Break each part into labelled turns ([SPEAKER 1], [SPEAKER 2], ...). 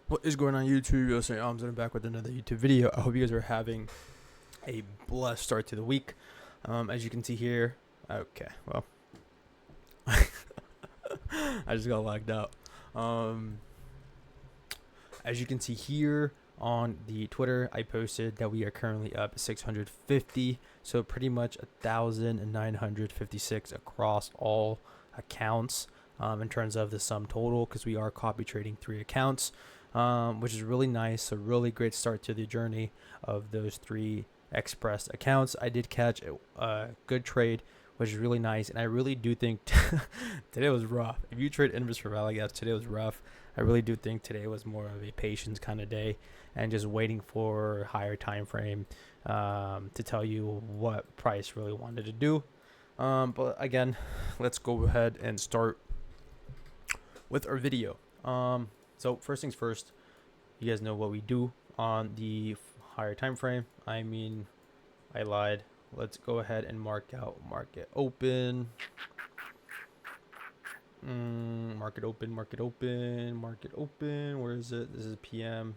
[SPEAKER 1] What is going on YouTube? Yo, sorry, I'm back with another YouTube video. I hope you guys are having a blessed start to the week. As you can see here, okay, well, I just got lagged out. As you can see here on the Twitter, I posted that we are currently up 650, so pretty much 1,956 across all accounts. In terms of the sum total, because we are copy trading 3 accounts, which is really nice. A really great start to the journey of those 3 express accounts. I did catch a good trade, which is really nice, and I really do think today was rough. If you trade inverse for value gaps, today was rough. I really do think today was more of a patience kind of day, and just waiting for higher time frame to tell you what price really wanted to do. But again, let's go ahead and start with our video. So first things first, you guys know what we do on the higher time frame. I lied. Let's go ahead and mark out market open. Market open. Where is it? This is PM.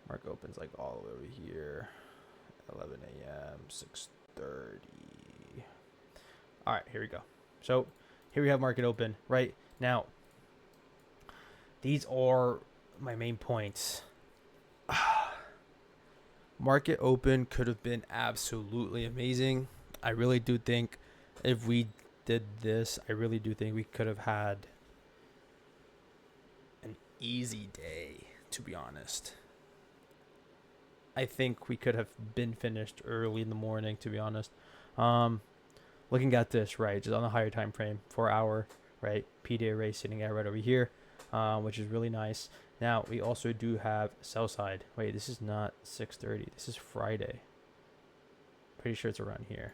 [SPEAKER 1] Market open's like all the way over here. 11 a.m. 6:30. All right, here we go. So here we have market open right now. These are my main points. Market open could have been absolutely amazing. I really do think if we did this, I really do think we could have had an easy day, to be honest. I think we could have been finished early in the morning, to be honest. Looking at this, right, just on the higher time frame, 4 hour, right, PDA array sitting at right over here. Which is really nice. Now we also do have sell side. Wait, this is not 6:30. This is Friday. Pretty sure it's around here.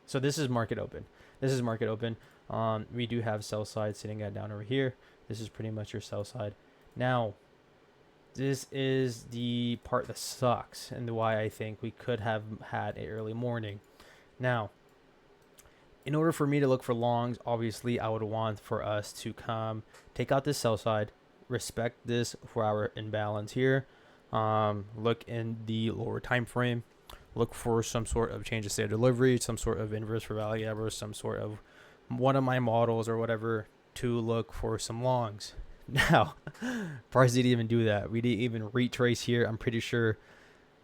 [SPEAKER 1] So this is market open. We do have sell side sitting at down over here. This is pretty much your sell side. Now, this is the part that sucks and why I think we could have had an early morning. Now, in order for me to look for longs, obviously I would want for us to come take out this sell side, respect this 4-hour imbalance here, look in the lower time frame, look for some sort of change of state of delivery, some sort of inverse for value gap, or some sort of one of my models or whatever to look for some longs. Now, price didn't even do that. We didn't even retrace here. I'm pretty sure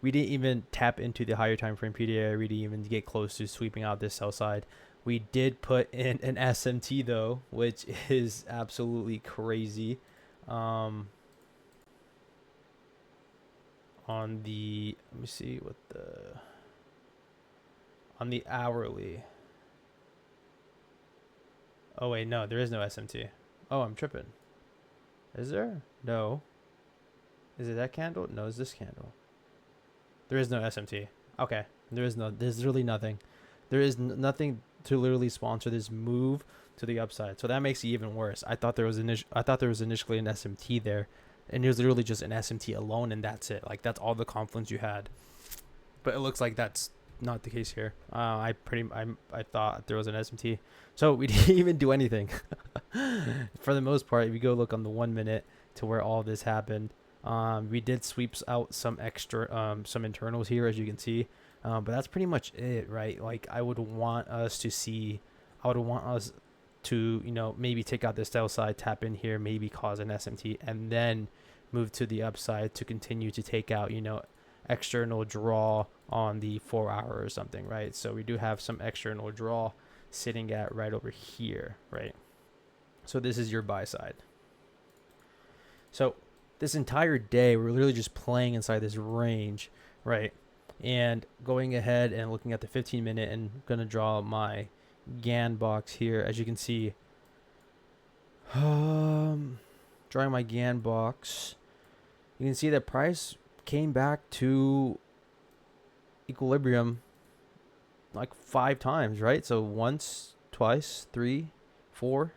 [SPEAKER 1] we didn't even tap into the higher time frame PDA. We didn't even get close to sweeping out this sell side. We did put in an SMT though, which is absolutely crazy. On the, let me see what on the hourly. Oh wait, no, there is no SMT. Oh, I'm tripping. Is there? No. Is it that candle? No, it's this candle. There is no SMT. Okay, there's really nothing. There is nothing to literally sponsor this move to the upside, so that makes it even worse. I thought there was initially an SMT there, and it was literally just an SMT alone, and that's it. Like, that's all the confluence you had. But it looks like that's not the case here. I thought there was an SMT, so we didn't even do anything. For the most part, if you go look on the 1 minute to where all this happened, we did sweeps out some extra some internals here, as you can see. But that's pretty much it, right? Like, I would want us to, maybe take out this sell side, tap in here, maybe cause an SMT, and then move to the upside to continue to take out, external draw on the 4 hour or something, right? So we do have some external draw sitting at right over here, right? So this is your buy side. So this entire day, we're literally just playing inside this range, right? And going ahead and looking at the 15-minute and going to draw my Gann box here. As you can see, drawing my Gann box, you can see that price came back to equilibrium like 5 times, right? So once, twice, 3, 4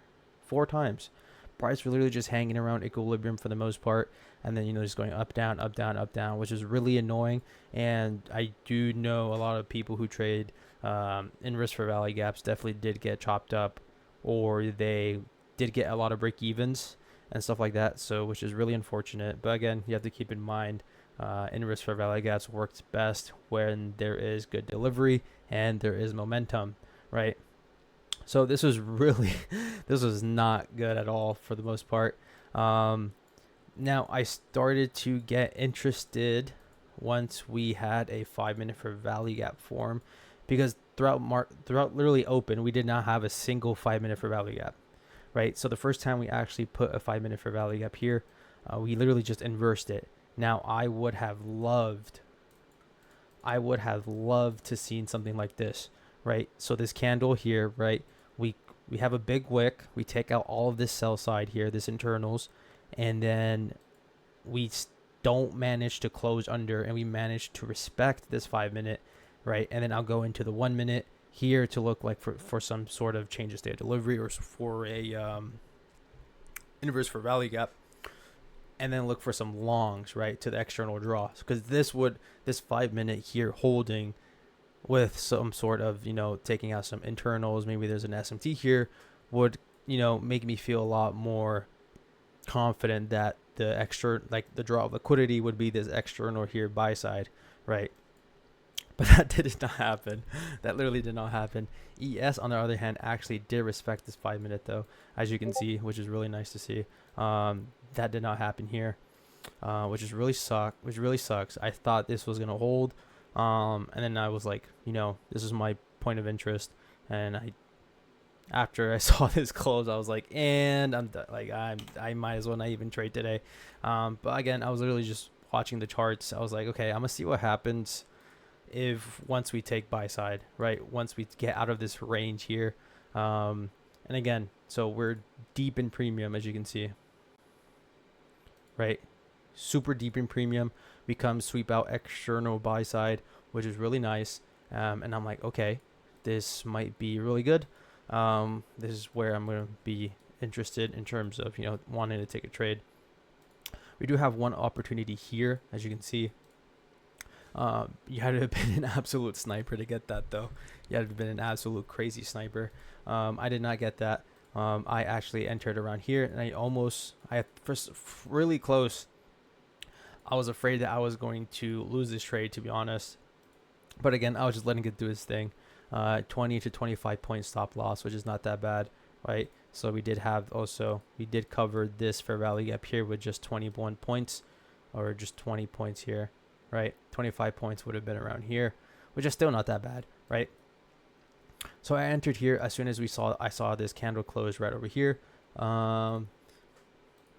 [SPEAKER 1] times. Price were literally just hanging around equilibrium for the most part, and then just going up, down, which is really annoying. And I do know a lot of people who trade in risk for value gaps definitely did get chopped up, or they did get a lot of break evens, and stuff like that. So, which is really unfortunate. But again, you have to keep in mind, inverse fair value gaps works best when there is good delivery and there is momentum, right? So this was really, this was not good at all for the most part. Now I started to get interested once we had a 5 minute fair value gap form, because throughout literally open, we did not have a single 5 minute fair value gap, right? So the first time we actually put a 5 minute fair value gap here, we literally just inversed it. Now I would have loved to seen something like this, right? So this candle here, right? We have a big wick. We take out all of this sell side here, this internals, and then we don't manage to close under, and we manage to respect this 5 minute, right? And then I'll go into the 1 minute here to look like for some sort of change of state of delivery, or for a inverse for value gap, and then look for some longs, right, to the external draws, because this 5 minute here holding with some sort of, taking out some internals, maybe there's an SMT here, would, make me feel a lot more confident that the extra, like the draw of liquidity, would be this external here buy side, right? But that did not happen. That literally did not happen. ES, on the other hand, actually did respect this 5 minute though, as you can see, which is really nice to see. That did not happen here, which really sucks. I thought this was gonna hold, and then I was like, this is my point of interest, and after I saw this close, I was like, and I might as well not even trade today. But again, I was literally just watching the charts. I was like, okay, I'm gonna see what happens if once we take buy side, right? Once we get out of this range here, and again, so we're deep in premium, as you can see, right? Super deep in premium. We come sweep out external buy side, which is really nice. And I'm like, okay, this might be really good. This is where I'm going to be interested in terms of, wanting to take a trade. We do have one opportunity here, as you can see. You had to have been an absolute sniper to get that, though. You had to have been an absolute crazy sniper. I did not get that. I actually entered around here, and I first really close. I was afraid that I was going to lose this trade, to be honest. But again, I was just letting it do its thing. 20 to 25 point stop loss, which is not that bad, right? So we did cover this fair value gap here with just 21 points, or just 20 points here, right? 25 points would have been around here, which is still not that bad, right? So I entered here as soon as I saw this candle close right over here.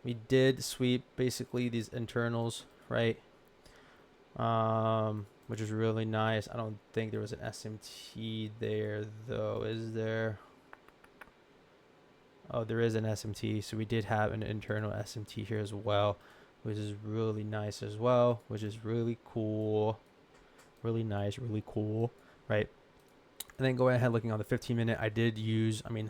[SPEAKER 1] We did sweep basically these internals, right? Which is really nice. I don't think there was an SMT there though, is there? Oh, there is an SMT. So we did have an internal SMT here as well, which is really nice as well, which is really cool. Really nice, really cool, right? And then going ahead, looking on the 15-minute,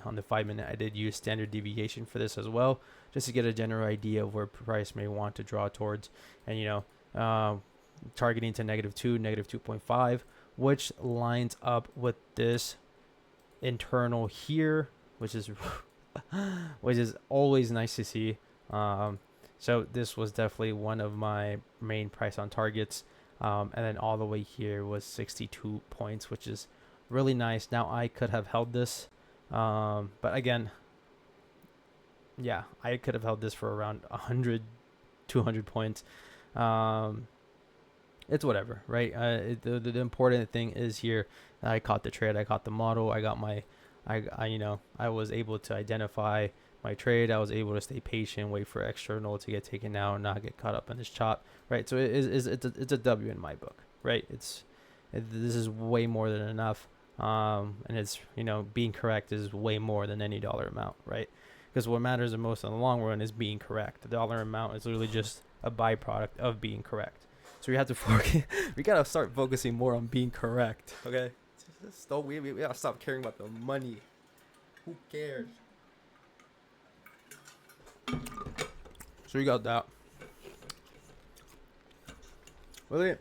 [SPEAKER 1] on the 5-minute, I did use standard deviation for this as well, just to get a general idea of where price may want to draw towards. And, targeting to -2, -2.5, which lines up with this internal here, which is always nice to see. So this was definitely one of my main price on targets. And then all the way here was 62 points, which is really nice. Now I could have held this, but again, yeah, I could have held this for around 100, 200 points. It's whatever, right? The important thing is here, I caught the trade, I caught the model, I got I was able to identify my trade. I was able to stay patient, wait for external to get taken out, and not get caught up in this chop, right? So it's a W in my book, right? This is way more than enough, and it's being correct is way more than any dollar amount, right? Because what matters the most in the long run is being correct. The dollar amount is literally just a byproduct of being correct. So we have to focus. We gotta start focusing more on being correct, okay? We gotta stop caring about the money. Who cares? So we got that. Really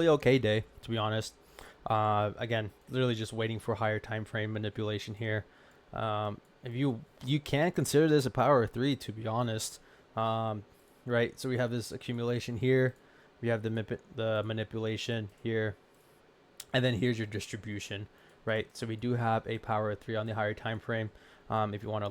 [SPEAKER 1] okay day, to be honest. Again, literally just waiting for higher time frame manipulation here. if you can consider this a power of three, to be honest. Um, right. So we have this accumulation here. We have the manipulation here, and then here's your distribution, right? So we do have a power of three on the higher time frame. If you want to